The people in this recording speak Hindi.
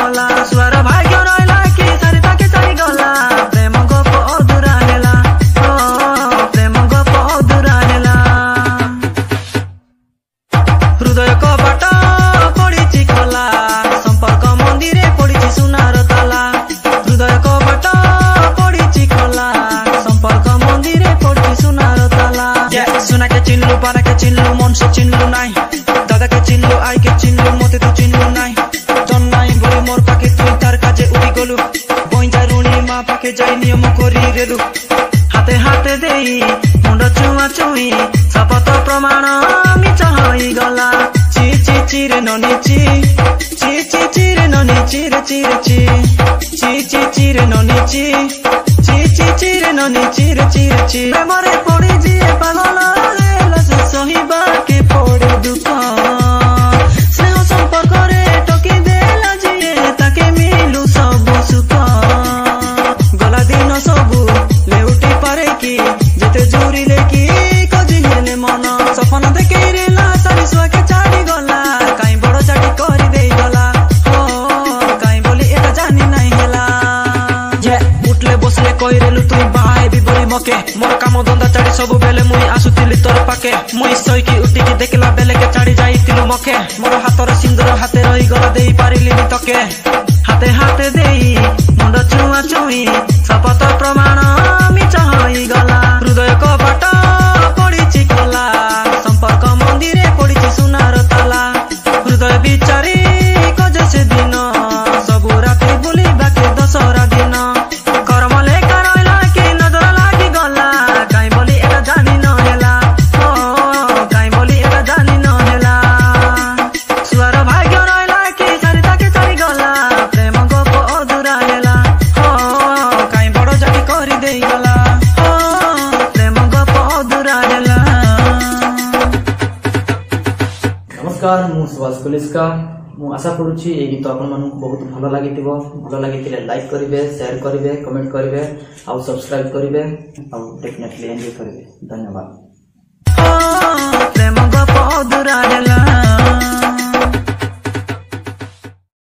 गला सुआर भाग्य रहिला कि सारी ताके चाली गला प्रेम गप अधुरा हेला प्रेम गप अधुरा हेला हृदय कबाट पडिछि खोला संपर्क मन्दिरे पडिछि सुनार ताला हृदय कबाट पडिछि खोला संपर्क मन्दिरे पडिछि सुनार ताला सुना के चिन्हलु पारा के चिन्हलु मन से चिन्हलु नाई दादा के चिन्हलु आई के चिन्हलु मते तू चिन्हलु नाई जन नाई बोली मोर पाके तुई तार काजे उड़ी गलु बइजा रुणी मा पाके जाई नियम करी रेलु हाते हाते देई मुंड चुआ चुई शपथ प्रमाण मिछ होई गला ची ची चिरे ननी ची ची ची चिरे ननी चिरे चिरे ची ची ची चिरे ननी ची ची ची चिरे ननी चिरे चिरे ची प्रेमरे पड़ी जिए पागल हेला से सहिबा के पड़े दुख स्नेह संपर्क रे टकी देला जिए ताके मिलु सब सुख गला दिन सबु लेउटी पारे कि जेते जुरिले कि कजी हेले मन सपना देखे रेला सारी सुआके चाली गला काई बड़ चाटी करी देई गला काई बोली एटा जानी नाही हेला उठले बसले कइरेलु तुई बाहाय भी बोली मके मोर काम धंदा चाड़ी सब बेले मुई आसुतिली तोर पाके मुई सईकी उठिकी देखला बेले के चाड़ी जाईतिलु मके मोर हातर सिंदूर हाते रही गला देई पारिलिनी तके हाते हाते देई मुंड चुआ चुई शपथ प्रमाण मिछ होई गला हृदय कबाट पडिछि खोला संपर्क मन्दिरे पडिछि सुनार ताला हृदय बिचारी कजे से दिन सबु राति बुली बाके दशहरा दिन कर्म लेखा रहिला कि नजर लागी गला काई बोली एटा जानी न हेला काई बोली एटा जानी न हेला सुआर भाग्य रहिला कि सारी ताके चाली गला प्रेम गप अधुरा हेला काई बड़ जाति करी देई गला प्रेम गप अधुरा हेला। नमस्कार मु सुभाष कलिस्का मु आशा करूछि ए गीत आपन मानक बहुत भलो लागितिबो भलो लागितिले लाइक करिवे शेयर करिवे कमेंट करिवे आ सब्सक्राइब करिवे आ डेफिनेटली एंजॉय करिवे धन्यवाद। प्रेम गप अधुरा हेला।